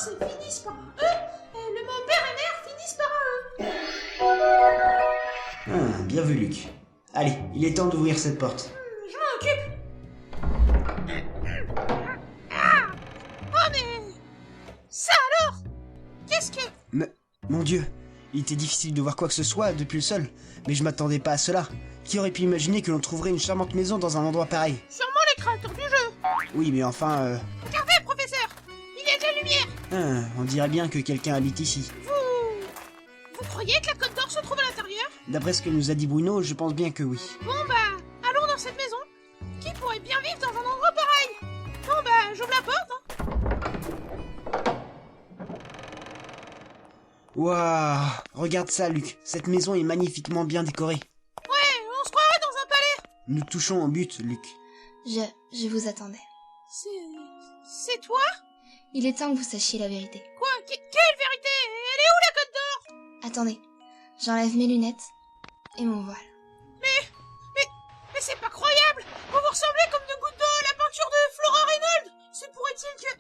C finisse par un E, et le mot père et mère finissent par un E. Bien vu, Luc. Allez, il est temps d'ouvrir cette porte. Je m'en occupe. Oh mais... Ça alors? Qu'est-ce que... Mais, mon Dieu, il était difficile de voir quoi que ce soit depuis le sol, mais je m'attendais pas à cela. Qui aurait pu imaginer que l'on trouverait une charmante maison dans un endroit pareil? Sûrement les créateurs du jeu. Oui, mais enfin, Regardez, professeur, il y a de la lumière. on dirait bien que quelqu'un habite ici. Vous croyez que la Côte d'Or se trouve à l'intérieur? D'après ce que nous a dit Bruno, je pense bien que oui. Bon bah, allons dans cette maison. Qui pourrait bien vivre dans un endroit pareil? Bon bah, j'ouvre la porte, hein. Waouh, regarde ça, Luc. Cette maison est magnifiquement bien décorée. Ouais, on se croirait dans un palais. Nous touchons au but, Luc. Je vous attendais. C'est toi? Il est temps que vous sachiez la vérité. Quoi? Quelle vérité? Elle est où la Côte d'Or? Attendez, j'enlève mes lunettes et mon voile. Mais c'est pas croyable! Vous vous ressemblez comme deux gouttes d'eau à la peinture de Flora Reynolds! Se pourrait-il que...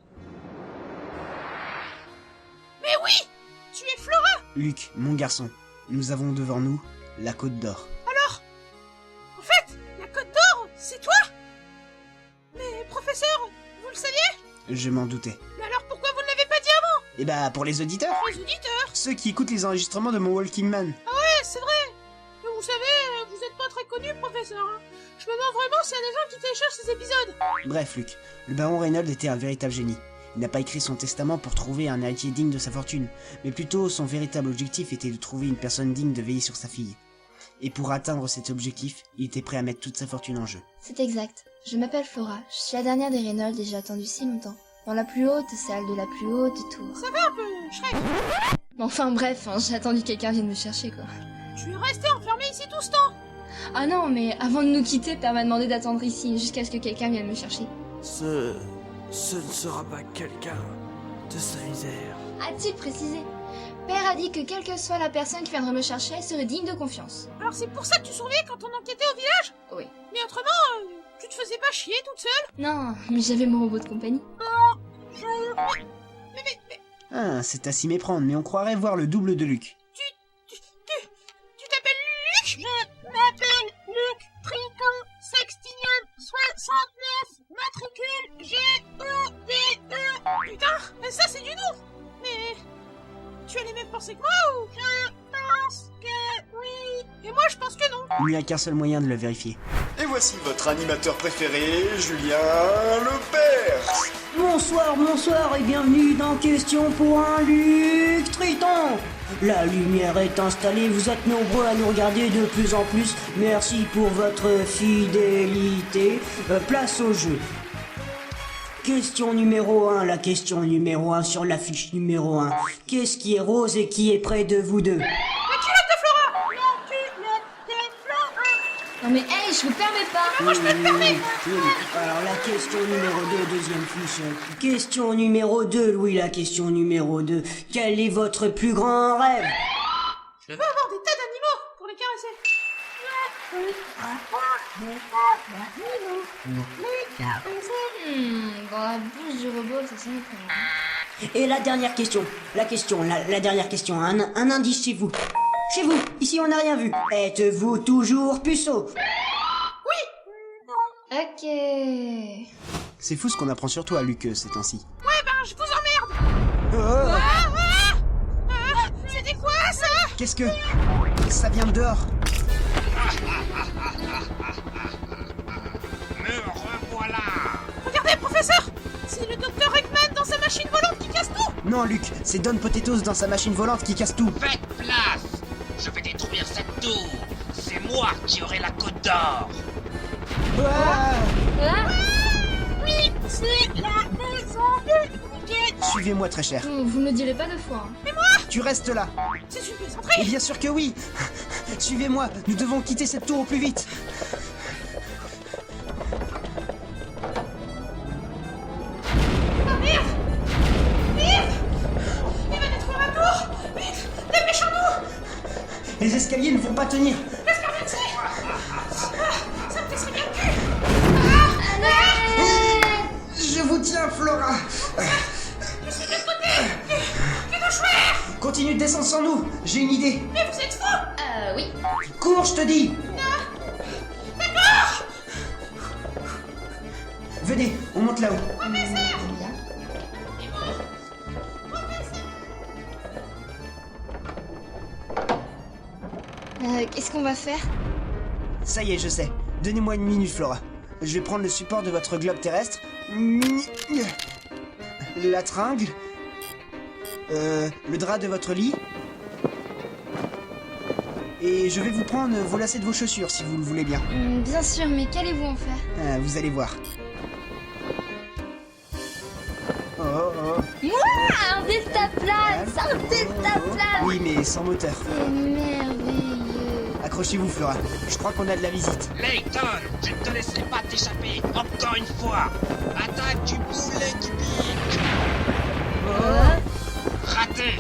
Mais oui! Tu es Flora! Luc, mon garçon, nous avons devant nous la Côte d'Or. Alors, en fait, la Côte d'Or, c'est toi? Mais professeur, vous le saviez? Je m'en doutais. Mais alors pourquoi vous ne l'avez pas dit avant? Et bah, pour les auditeurs, Les auditeurs? ceux qui écoutent les enregistrements de mon Walking Man. Ah ouais, c'est vrai! Mais vous savez, vous êtes pas très connu, professeur. Hein. Je me demande vraiment s'il y a des gens qui téléchargent ces épisodes. Bref, Luc, le baron Reynolds était un véritable génie. Il n'a pas écrit son testament pour trouver un héritier digne de sa fortune, mais plutôt son véritable objectif était de trouver une personne digne de veiller sur sa fille. Et pour atteindre cet objectif, il était prêt à mettre toute sa fortune en jeu. C'est exact. Je m'appelle Flora. Je suis la dernière des Reynolds et j'ai attendu si longtemps. Dans la plus haute salle de la plus haute tour. Ça va un peu, Shrek. Enfin bref, j'ai attendu que quelqu'un vienne me chercher quoi. Tu es resté enfermé ici tout ce temps. Ah non, mais avant de nous quitter, Père m'a demandé d'attendre ici jusqu'à ce que quelqu'un vienne me chercher. Ce ne sera pas quelqu'un de sa misère. A-t-il précisé? Père a dit que quelle que soit la personne qui viendrait me chercher, elle serait digne de confiance. Alors c'est pour ça que tu surveillais quand on enquêtait au village? Oui. Mais autrement, tu te faisais pas chier toute seule? Non, mais j'avais mon robot de compagnie. Mais C'est à s'y méprendre, mais on croirait voir le double de Luc. tu t'appelles Luc? Je m'appelle Luc Tricon Sextinium 69, matricule GEDE. Putain, mais ça c'est du nom. Mais tu as les mêmes pensées que moi ou? Je pense que oui. Et moi je pense que non. Il n'y a qu'un seul moyen de le vérifier. Et voici votre animateur préféré, Julien Lepers. Bonsoir et bienvenue dans Question pour un Luc Triton. La lumière est installée, vous êtes nombreux à nous regarder de plus en plus. Merci pour votre fidélité. Place au jeu. Question numéro 1, la question numéro 1 sur l'affiche numéro 1. Qu'est-ce qui est rose et qui est près de vous deux? La culotte de Flora. La culotte de Flora. Non mais hey, je vous permets pas. Moi je peux le permettre. Oui. Alors la question numéro 2, deuxième fiche. Question numéro 2, Louis, la question numéro 2. Quel est votre plus grand rêve? Je veux avoir des tas d'animaux pour les caresser. Dans la bouche du robot, ça sonne comme... Et la dernière question, la dernière question, un indice chez vous. Chez vous, ici on n'a rien vu. Êtes-vous toujours puceau? Ok. C'est fou ce qu'on apprend sur toi, Luc, ces temps-ci. Ouais ben je vous emmerde. C'était quoi ça? Qu'est-ce que... Ça vient de dehors. Me revoilà. Regardez professeur, c'est le docteur Eggman dans sa machine volante qui casse tout. Non, Luc, c'est Don Potatoes dans sa machine volante qui casse tout. Faites place. Je vais détruire cette tour. C'est moi qui aurai la Côte d'Or. Oui, c'est la maison de Mickey. Suivez-moi, très cher. Vous me direz pas deux fois. Tu restes là. C'est une Et plaisanterie. bien sûr que oui. Suivez-moi, nous devons quitter cette tour au plus vite. Ah merde. Merde. Il va détruire la tour. Vite, dépêchons-nous. Les escaliers ne vont pas tenir. J'espère bien que c'est... ça me casserait bien le cul. Je vous tiens, Flora. Je suis de l'autre côté. mouchoir! Continue de descendre sans nous. J'ai une idée. Mais vous êtes fous! Oui. Cours, je te dis. D'accord! Venez, on monte là-haut. Bien. Qu'est-ce qu'on va faire? Ça y est, je sais. Donnez-moi une minute, Flora. Je vais prendre le support de votre globe terrestre. La tringle. Le drap de votre lit. Et je vais vous prendre vos lacets de vos chaussures, si vous le voulez bien. Bien sûr, mais qu'allez-vous en faire? Vous allez voir. Oh. Un deltaplane! Un deltaplane! Oui, mais sans moteur. C'est merveilleux! Accrochez-vous, Flora. Je crois qu'on a de la visite. Layton, je ne te laisserai pas t'échapper, encore une fois. Attaque du boulet du pic. Raté.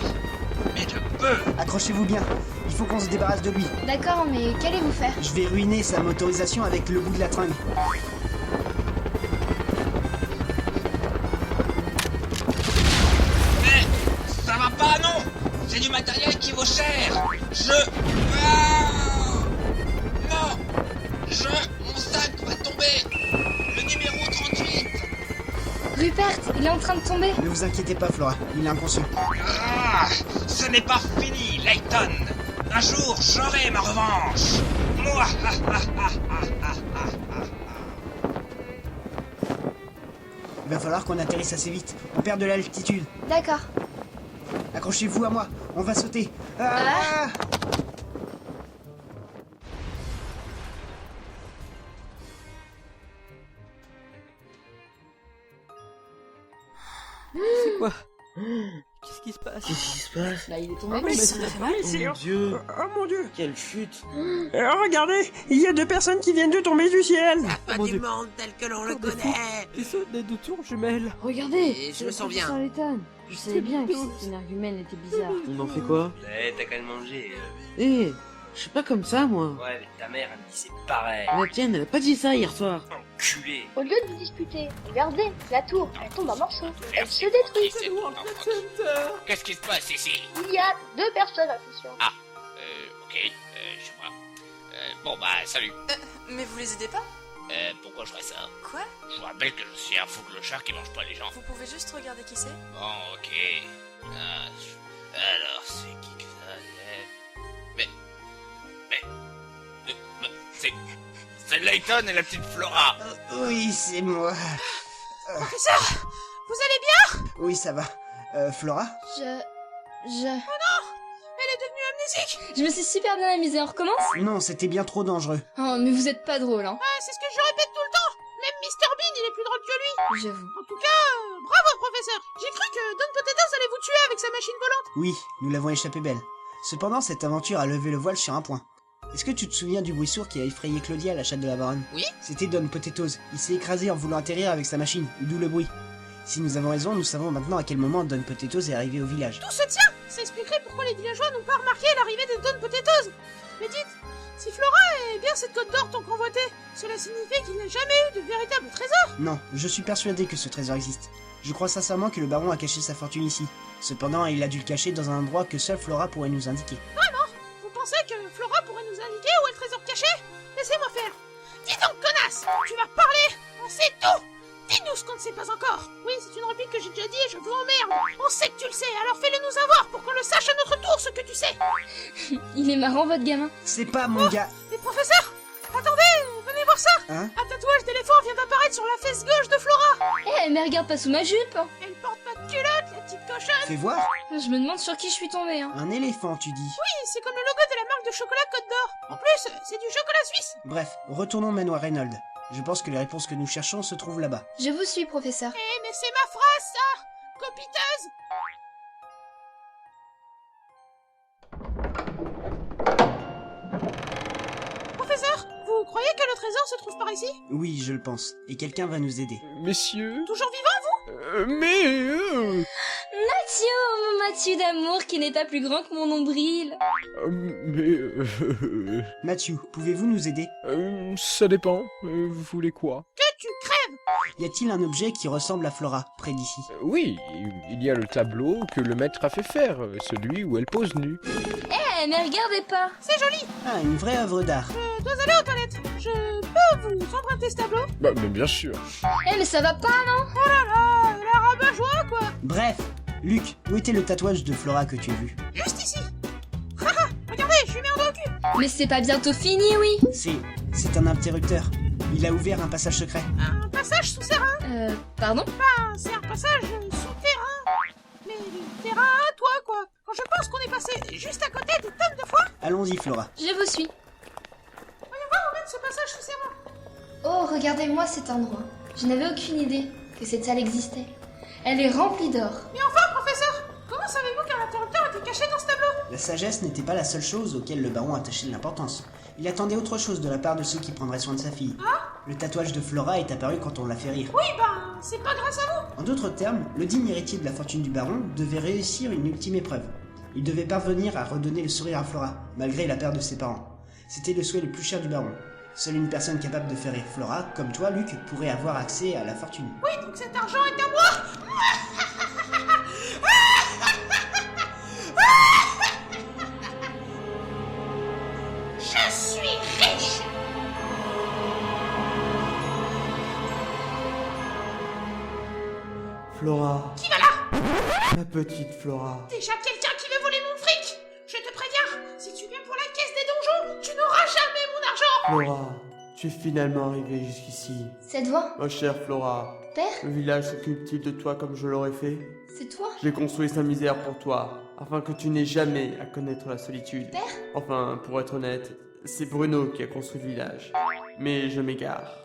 Mais de peu. Accrochez-vous bien. Il faut qu'on se débarrasse de lui. D'accord, mais qu'allez-vous faire? Je vais ruiner sa motorisation avec le bout de la tringle. Mais ça va pas, non. C'est du matériel qui vaut cher. Non. Mon sac va tomber. Le numéro 38. Rupert, il est en train de tomber! Ne vous inquiétez pas, Flora. Il est inconscient. Ah, ce n'est pas fini, Layton. Un jour, j'aurai ma revanche. Moi. Il va falloir qu'on atterrisse assez vite. On perd de l'altitude. D'accord. Accrochez-vous à moi. On va sauter. Ah C'est quoi? Qu'est-ce qui se passe? Qu'est-ce qui se passe? Là, il est tombé. Mais ça fait mal ici, Mon hein. Dieu! Oh mon dieu. Quelle chute! Regardez, il y a deux personnes qui viennent de tomber du ciel. Pas Mon du Dieu. monde tel que l'on le Encore des connaît. Des deux tours jumelles! Regardez. Et je c'est me le sens bien. professeur Layton. Je savais bien que cette énergumène était bizarre. On en fait quoi? T'as qu'à le manger. Eh, je suis pas comme ça, moi. Ouais, mais ta mère, elle me dit c'est pareil. La tienne, elle a pas dit ça hier soir. Enculé. Au lieu de vous disputer, regardez, la tour, elle tombe en morceaux. Elle se détruit. Qu'est-ce qui se passe ici? Il y a 2 personnes en question. Ok, je vois. Bon bah, salut. Mais vous les aidez pas? Pourquoi je ferais ça? Quoi? Je vous rappelle que je suis un fou clochard qui mange pas les gens. Vous pouvez juste regarder qui c'est? Bon, ok. Alors, c'est qui que ça est? Mais... C'est Layton et la petite Flora. Oui, c'est moi. Professeur, vous allez bien? Oui, ça va. Flora? Elle est devenue amnésique. Je me suis super bien amusée, on recommence? Non, c'était bien trop dangereux. Oh, mais vous êtes pas drôle, hein. C'est ce que je répète tout le temps. Même Mr Bean, il est plus drôle que lui. J'avoue. En tout cas, bravo, professeur. J'ai cru que Don Potatoes allait vous tuer avec sa machine volante. Oui, nous l'avons échappé belle. Cependant, cette aventure a levé le voile sur un point. Est-ce que tu te souviens du bruit sourd qui a effrayé Claudia à la chatte de la baronne? Oui. C'était Don Potatoes. Il s'est écrasé en voulant atterrir avec sa machine, d'où le bruit. Si nous avons raison, nous savons maintenant à quel moment Don Potatoes est arrivé au village. Tout se tient. Ça expliquerait pourquoi les villageois n'ont pas remarqué l'arrivée de Don Potatoes. Mais dites, si Flora est bien cette côte d'or tant convoitée, cela signifie qu'il n'a jamais eu de véritable trésor. Non, je suis persuadé que ce trésor existe. Je crois sincèrement que le baron a caché sa fortune ici. Cependant, il a dû le cacher dans un endroit que seule Flora pourrait nous indiquer. Vous pensez que Flora pourrait nous indiquer où est le trésor caché? Laissez-moi faire. Dis donc, connasse, tu vas parler. On sait tout. Dis-nous ce qu'on ne sait pas encore. Oui, c'est une réplique que j'ai déjà dit et je vous emmerde. On sait que tu le sais, alors fais-le nous savoir pour qu'on le sache à notre tour ce que tu sais. Il est marrant, votre gamin. C'est pas mon gars... Mais professeur, attendez, venez voir ça. Hein? Un tatouage d'éléphant vient d'apparaître sur la fesse gauche de Flora. Eh, mais regarde pas sous ma jupe. Elle porte pas de culotte, la petite cochonne. Fais voir. Je me demande sur qui je suis tombée, hein. Un éléphant, tu dis. Oui, c'est comme le logo de la marque de chocolat Côte d'Or. En plus, c'est du chocolat suisse. Bref, retournons au manoir Reynolds. Je pense que les réponses que nous cherchons se trouvent là-bas. Je vous suis, professeur. Eh, mais c'est ma phrase, ça. Copiteuse. Professeur, vous croyez que le trésor se trouve par ici? Oui, je le pense. Et quelqu'un va nous aider. Messieurs? Toujours vivant, vous? Mathieu, mon Mathieu d'amour qui n'est pas plus grand que mon nombril. Mathieu, pouvez-vous nous aider? Ça dépend. Vous voulez quoi? Que tu crèves. Y a-t-il un objet qui ressemble à Flora, près d'ici? Oui, il y a le tableau que le maître a fait faire, celui où elle pose nue. Eh, mais regardez pas! C'est joli. Ah, une vraie œuvre d'art. Je dois aller aux toilettes. Je peux vous emprunter ce tableau? Bah, mais bien sûr. Eh, mais ça va pas, non? Oh là là, la rabat-joie, quoi. Bref, Luc, où était le tatouage de Flora que tu as vu? Juste ici. Haha, regardez, je lui mets un doigt au cul. Mais c'est pas bientôt fini, oui? C'est un interrupteur. Il a ouvert un passage secret. Un passage souterrain. Pardon? C'est un passage souterrain. Mais du terrain à toi, quoi. Quand je pense qu'on est passé juste à côté des tonnes de fois. Allons-y, Flora. Je vous suis. Voyons voir où mène ce passage souterrain. Oh, regardez-moi cet endroit. Je n'avais aucune idée que cette salle existait. Elle est remplie d'or. Mais enfin, professeur, comment savez-vous qu'un interrupteur était caché dans ce tableau? La sagesse n'était pas la seule chose auquel le baron attachait de l'importance. Il attendait autre chose de la part de ceux qui prendraient soin de sa fille. Le tatouage de Flora est apparu quand on l'a fait rire. Oui, ben, c'est pas grâce à vous. En d'autres termes, le digne héritier de la fortune du baron devait réussir une ultime épreuve. Il devait parvenir à redonner le sourire à Flora, malgré la perte de ses parents. C'était le souhait le plus cher du baron. Seule une personne capable de faire rire Flora, comme toi, Luc, pourrait avoir accès à la fortune. Oui, donc cet argent est à moi. Je suis riche. Flora. Qui va là? Ma petite Flora. Déjà quelqu'un qui veut voler mon fric. Je te préviens, si tu viens pour la caisse des donjons, tu n'auras jamais mon argent. Flora, tu es finalement arrivée jusqu'ici. Cette voix? Ma chère Flora, Père? le village s'occupe-t-il de toi comme je l'aurais fait? C'est toi? J'ai construit Saint-Misère pour toi, afin que tu n'aies jamais à connaître la solitude. Père? Enfin, pour être honnête, c'est Bruno qui a construit le village. Mais je m'égare.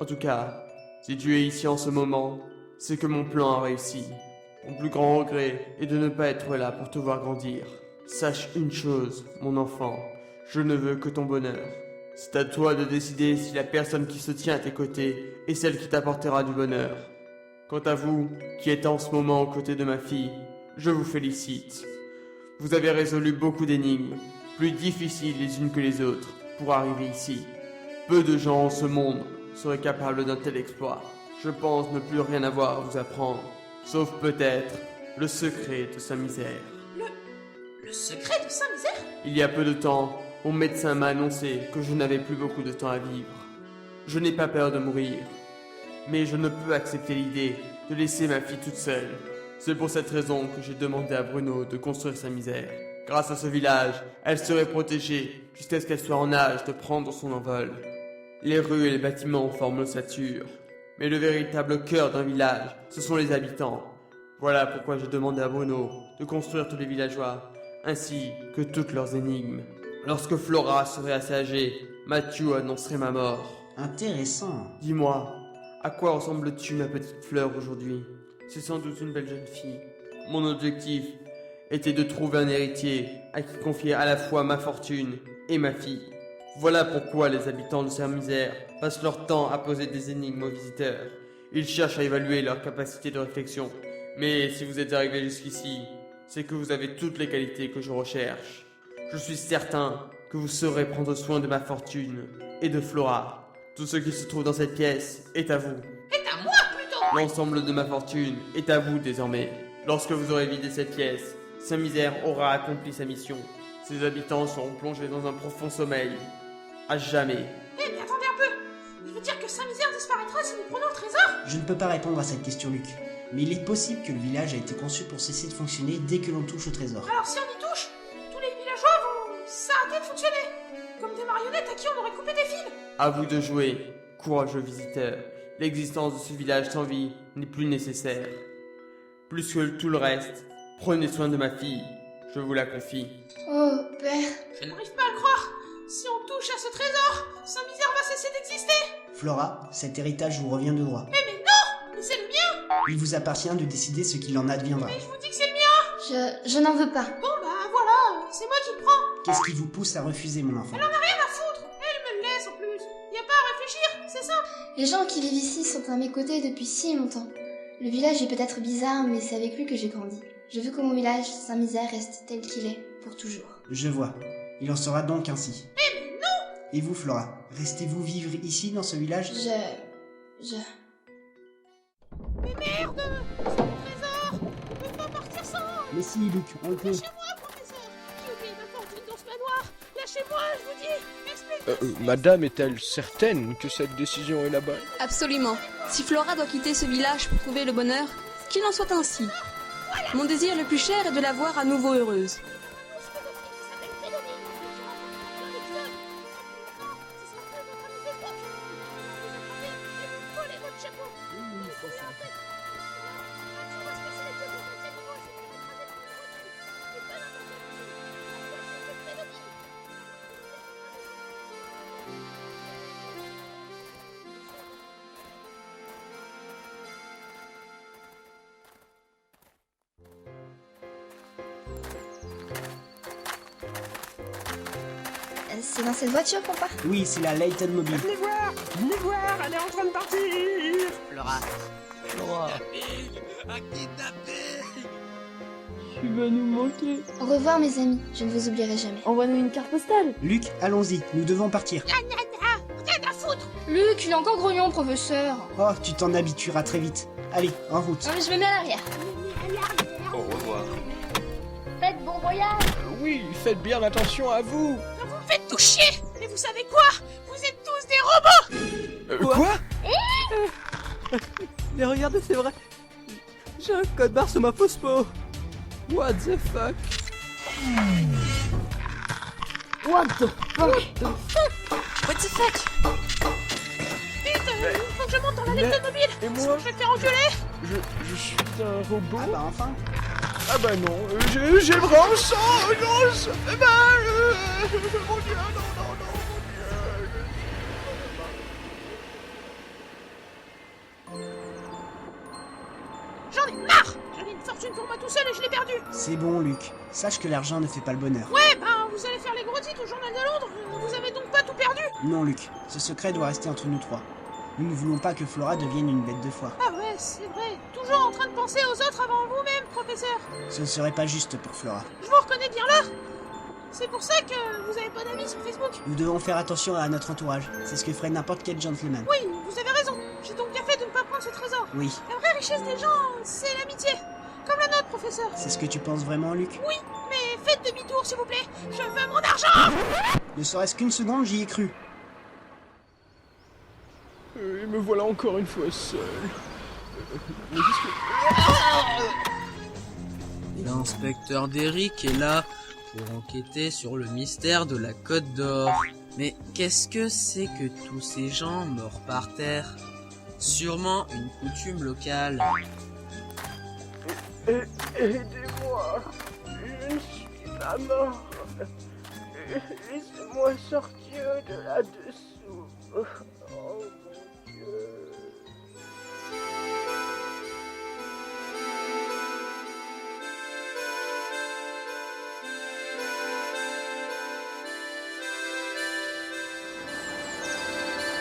En tout cas, si tu es ici en ce moment, c'est que mon plan a réussi. Mon plus grand regret est de ne pas être là pour te voir grandir. Sache une chose, mon enfant, je ne veux que ton bonheur. C'est à toi de décider si la personne qui se tient à tes côtés est celle qui t'apportera du bonheur. Quant à vous, qui êtes en ce moment aux côtés de ma fille, je vous félicite. Vous avez résolu beaucoup d'énigmes, plus difficiles les unes que les autres, pour arriver ici. Peu de gens en ce monde seraient capables d'un tel exploit. Je pense ne plus rien avoir à vous apprendre, sauf peut-être le secret de Saint-Misère. Le secret de Saint-Misère? Il y a peu de temps, mon médecin m'a annoncé que je n'avais plus beaucoup de temps à vivre. Je n'ai pas peur de mourir, mais je ne peux accepter l'idée de laisser ma fille toute seule. C'est pour cette raison que j'ai demandé à Bruno de construire Saint-Misère. Grâce à ce village, elle serait protégée jusqu'à ce qu'elle soit en âge de prendre son envol. Les rues et les bâtiments forment l'ossature, mais le véritable cœur d'un village, ce sont les habitants. Voilà pourquoi j'ai demandé à Bruno de construire tous les villageois, ainsi que toutes leurs énigmes. Lorsque Flora serait assez âgée, Mathieu annoncerait ma mort. Intéressant. Dis-moi, à quoi ressembles-tu, ma petite fleur, aujourd'hui? C'est sans doute une belle jeune fille. Mon objectif était de trouver un héritier à qui confier à la fois ma fortune et ma fille. Voilà pourquoi les habitants de Saint-Misère passent leur temps à poser des énigmes aux visiteurs. Ils cherchent à évaluer leur capacité de réflexion. Mais si vous êtes arrivé jusqu'ici, c'est que vous avez toutes les qualités que je recherche. Je suis certain que vous saurez prendre soin de ma fortune et de Flora. Tout ce qui se trouve dans cette pièce est à vous. Est à moi, plutôt. L'ensemble de ma fortune est à vous désormais. Lorsque vous aurez vidé cette pièce, Saint-Misère aura accompli sa mission. Ses habitants seront plongés dans un profond sommeil. À jamais. Eh, mais attendez un peu. Il veut dire que Saint-Misère disparaîtra si nous prenons le trésor? Je ne peux pas répondre à cette question, Luc. Mais il est possible que le village a été conçu pour cesser de fonctionner dès que l'on touche au trésor. Alors si on y touche, tous les villageois vont s'arrêter de fonctionner. Comme des marionnettes à qui on aurait coupé des fils. À vous de jouer, courageux visiteurs. L'existence de ce village sans vie n'est plus nécessaire. Plus que tout le reste, prenez soin de ma fille. Je vous la confie. Oh, père. Je n'arrive pas à le croire. Si on touche à ce trésor, Saint-Misère va cesser d'exister. Flora, cet héritage vous revient de droit. Mais non! Mais c'est le mien! Il vous appartient de décider ce qu'il en adviendra. Mais je vous dis que c'est le mien! Je n'en veux pas. Bon bah voilà, c'est moi qui le prends. Qu'est-ce qui vous pousse à refuser, mon enfant? Elle en a rien à foutre. Elle me le laisse en plus. Y a pas à réfléchir, c'est simple. Les gens qui vivent ici sont à mes côtés depuis si longtemps. Le village est peut-être bizarre, mais c'est avec lui que j'ai grandi. Je veux que mon village, Saint-Misère, reste tel qu'il est, pour toujours. Je vois. Il en sera donc ainsi. Mais non! Et vous, Flora, restez-vous vivre ici, dans ce village? Mais merde! C'est mon trésor! On peut pas partir sans! Mais si, Luc, on le peut. Lâchez-moi, professeur! J'ai oublié ma fortune dans ce manoir! Lâchez-moi, je vous dis! Expliquez! Madame est-elle certaine que cette décision est la bonne? Absolument. Si Flora doit quitter ce village pour trouver le bonheur, qu'il en soit ainsi. Mon désir le plus cher est de la voir à nouveau heureuse. C'est dans cette voiture qu'on part? Oui, c'est la Layton Mobile. Venez voir, elle est en train de partir. Flora. Tu vas nous manquer. Au revoir mes amis, je ne vous oublierai jamais. Envoie-nous une carte postale. Luc, allons-y, nous devons partir. Rien à foutre! Luc, il est encore grognon, professeur. Oh, tu t'en habitueras très vite. Allez, en route. Non mais je me mets à l'arrière. Au revoir. Faites bon voyage. Oui, faites bien attention à vous. Vous me faites tout chier! Mais vous savez quoi? Vous êtes tous des robots! Quoi? Mais regardez, c'est vrai. J'ai un code barre sur ma fausse peau. What the fuck? What the fuck? What the fuck? Vite, il faut que je monte dans la Layton Mobile! Et Sinon moi? je vais me faire engueuler! Je suis un robot? Ah bah enfin. Ah bah non, j'ai vraiment ça, non, ça fait mal. Mon Dieu, non, mon Dieu. J'en ai marre! J'avais une fortune pour moi tout seul et je l'ai perdue! C'est bon, Luc. Sache que l'argent ne fait pas le bonheur. Ouais, ben vous allez faire les gros titres au journal de Londres, vous avez donc pas tout perdu? Non, Luc. Ce secret doit rester entre nous trois. Nous ne voulons pas que Flora devienne une bête de foire. Ah ouais, c'est vrai. Toujours en train de penser aux autres avant vous-même, professeur. Ce ne serait pas juste pour Flora. Je vous reconnais bien là. C'est pour ça que vous avez pas d'amis sur Facebook. Nous devons faire attention à notre entourage. C'est ce que ferait n'importe quel gentleman. Oui, vous avez raison. J'ai donc bien fait de ne pas prendre ce trésor. Oui. La vraie richesse des gens, c'est l'amitié. Comme la nôtre, professeur. C'est ce que tu penses vraiment, Luc? Oui, mais faites demi-tour, s'il vous plaît. Je veux mon argent. Ne serait-ce qu'une seconde, j'y ai cru. Et me voilà encore une fois seul. L'inspecteur Derrick est là pour enquêter sur le mystère de la Côte d'Or. Mais qu'est-ce que c'est que tous ces gens morts par terre? Sûrement une coutume locale. Aidez-moi, je ne suis pas mort. Laissez-moi sortir de là-dessous. Oh mon Dieu.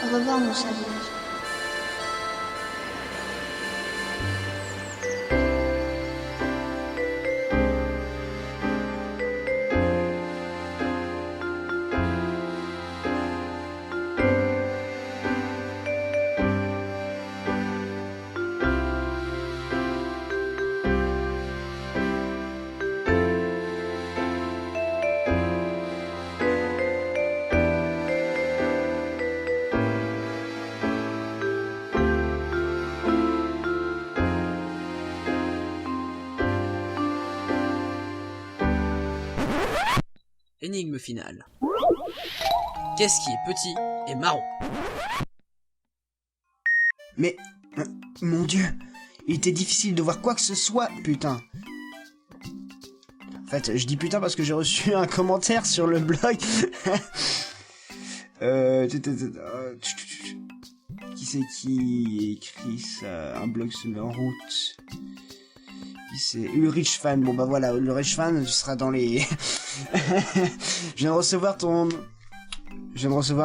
Au revoir mon cher village. Énigme finale. Qu'est-ce qui est petit et marron? Mais... mon Dieu. Il était difficile de voir quoi que ce soit, putain. En fait, je dis putain parce que j'ai reçu un commentaire sur le blog. Qui c'est qui écrit ça? Un blog se met en route. Qui c'est? Ulrich Fan. Bon bah voilà, Ulrich Fan, tu seras dans les... Je viens de recevoir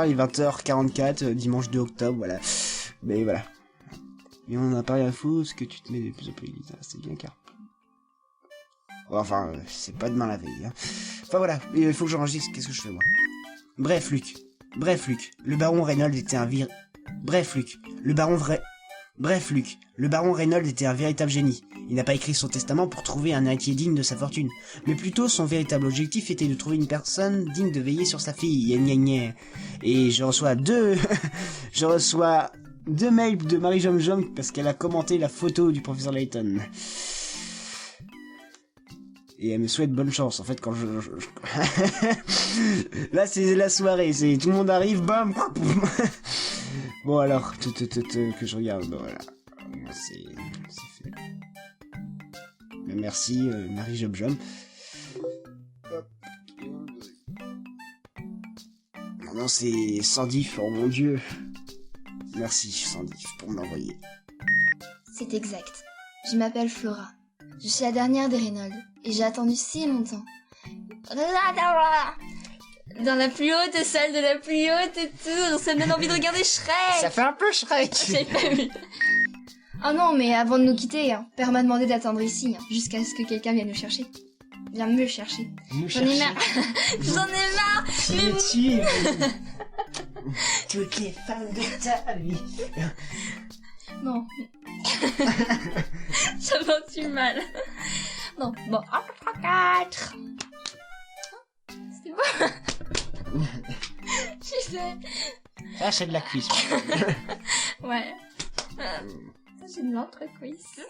il est 20h44, dimanche 2 octobre, voilà. Mais voilà. Et on a pas rien à foutre, ce que tu te mets de plus en plus vite, c'est bien car... Enfin, c'est pas demain la veille, hein. Enfin voilà, il faut que j'enregistre, qu'est-ce que je fais moi? Bref Luc, le baron Reynolds était un Bref Luc, le baron Bref, Luke, le baron Reynolds était un véritable génie. Il n'a pas écrit son testament pour trouver un héritier digne de sa fortune, mais plutôt son véritable objectif était de trouver une personne digne de veiller sur sa fille. Gna gna gna. Et je reçois deux mails de Marie Jom Jom parce qu'elle a commenté la photo du professeur Layton. Et elle me souhaite bonne chance. En fait, quand là, c'est la soirée. C'est tout le monde arrive, bam. Bon alors, que je regarde. Bon, voilà. C'est fait. Mais merci, Marie Jom Jom. Non, c'est Sandif. Oh mon Dieu. Merci, Sandif, pour me l'envoyer. C'est exact. Je m'appelle Flora. Je suis la dernière des Reynolds. Et j'ai attendu si longtemps. Dans la plus haute salle de la plus haute tour, ça me donne envie de regarder Shrek. Ça fait un peu Shrek. J'ai pas vu. Oh non, mais avant de nous quitter, hein, Père m'a demandé d'attendre ici, hein, jusqu'à ce que quelqu'un vienne nous chercher. Viens me chercher. J'en ai marre. J'en ai marre. Toutes les femmes de ta vie. Non. Ça va-tu mal. Non, bon, 1, 3, 4. C'est bon. Tu sais. Ça, c'est de la cuisse. Ouais. Ça, c'est de l'entrecuisse.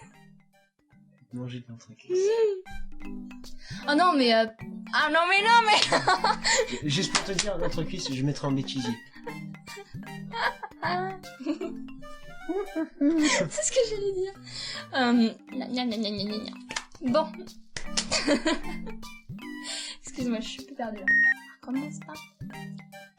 Manger de l'entrecuisse. Oh non, mais ah non, mais non, mais... Juste pour te dire, l'entrecuisse, je mettrai en bêtisier. C'est ce que j'allais dire. Bon. Excuse-moi, je suis un peu perdue là. Commence pas.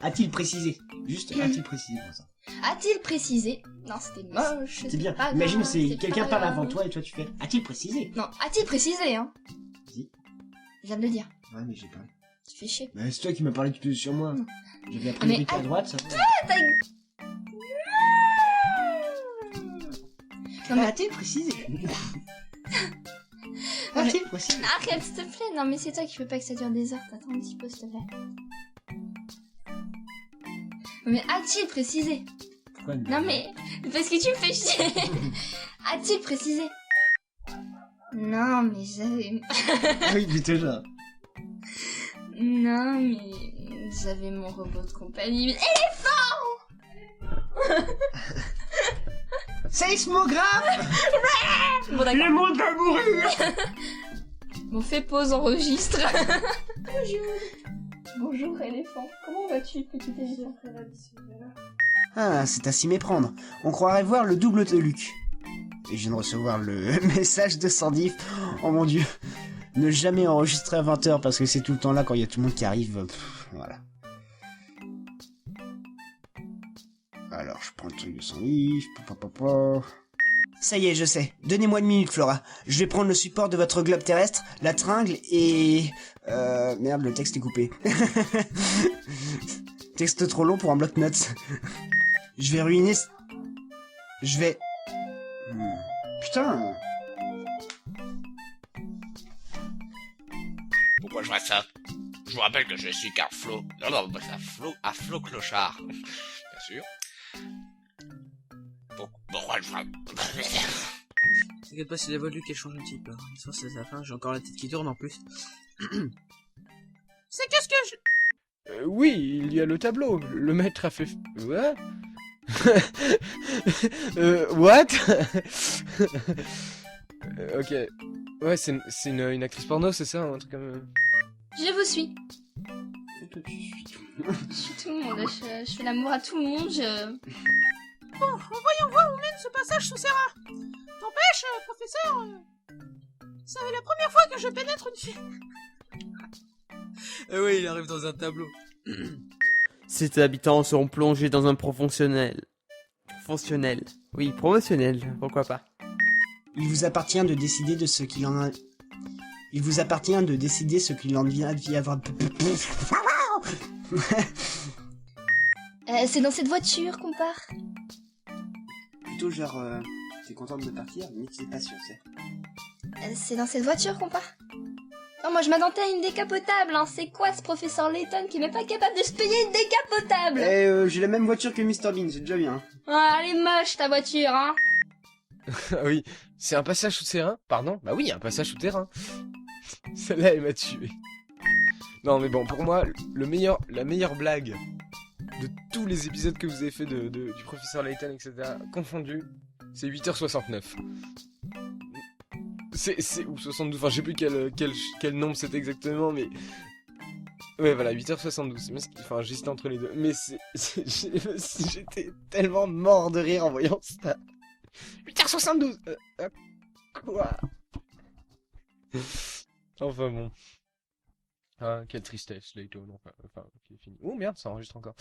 A-t-il précisé? Juste, a-t-il précisé pour ça? A-t-il précisé? Non, c'était moche. C'est bien. Imagine, c'est quelqu'un parle avant toi et toi tu fais. A-t-il précisé? Non, a-t-il précisé, hein? Dis. Je viens de le dire. Ouais, mais j'ai pas. Tu fais chier. Mais c'est toi qui m'as parlé tout sur moi. J'avais la priorité à droite, ça. Non, mais a-t-il précisé? A-t-il précisé? Arrête, s'il te plaît. Non, mais c'est toi qui veux pas que ça dure des heures. T'attends un petit peu, s'il te plaît. Mais a-t-il précisé? Pourquoi non, mais parce que tu me fais chier. A-t-il précisé? Non, mais j'avais... Oui, mais déjà. Non, mais j'avais mon robot de compagnie. Éléphant. Seismographe. Bon, d'accord. Le monde va mourir. Bon, fais pause, enregistre. Bonjour, éléphant. Comment vas-tu, petit éléphant? Ah, c'est à s'y méprendre. On croirait voir le double de Luc. Et je viens de recevoir le message de Sandif. Oh mon dieu. Ne jamais enregistrer à 20h parce que c'est tout le temps là quand il y a tout le monde qui arrive. Pff, voilà. Alors, je prends le truc de Sandif. Ça y est, je sais. Donnez-moi une minute, Flora. Je vais prendre le support de votre globe terrestre, la tringle et... Merde, le texte est coupé. Texte trop long pour un bloc-notes. Je vais ruiner... Je vais... Putain. Pourquoi je ferais ça? Je vous rappelle que je suis Carflo. Non, à Flo Clochard. Bien sûr. Pourquoi je ferais... T'inquiète pas si la voix de Luc elle change un petit peu. Ça c'est sa fin, j'ai encore la tête qui tourne en plus. C'est qu'est-ce que je... Oui, il y a le tableau. Le maître a fait... Ouais. What? Ok. Ouais, c'est une actrice porno, c'est ça? Un truc comme... Je vous suis. Je suis tout le monde. Je fais l'amour à tout le monde. Bon, voyons voir où mène ce passage sous Serra. T'empêche, professeur... C'est la première fois que je pénètre une fille. Eh oui, il arrive dans un tableau. Ces habitants seront plongés dans un promotionnel. Oui, promotionnel, pourquoi pas. Il vous appartient de décider de ce qu'il en a... Il vous appartient de décider ce qu'il en vient d'y avoir... C'est dans cette voiture qu'on part. Plutôt genre... T'es contente de partir, mais c'est pas sûr, c'est... C'est dans cette voiture qu'on part. Non, moi je m'attendais à une décapotable, hein. C'est quoi ce professeur Layton qui n'est pas capable de se payer une décapotable? J'ai la même voiture que Mr Bean, c'est déjà bien. Ah, elle est moche ta voiture, hein. Ah oui, c'est un passage souterrain? Pardon? Bah oui, un passage souterrain. Celle-là, elle m'a tué. Non, mais bon, pour moi, la meilleure blague de tous les épisodes que vous avez fait du professeur Layton, etc., confondu, c'est 8h69. Ou 72, enfin, je sais plus quel nombre c'est exactement, mais... Ouais, voilà, 8h72. Enfin, j'hésite entre les deux. Mais j'étais tellement mort de rire en voyant ça. 8h72 quoi? Enfin bon. Ah, quelle tristesse, Layton. Enfin, ok, fini. Oh merde, ça enregistre encore.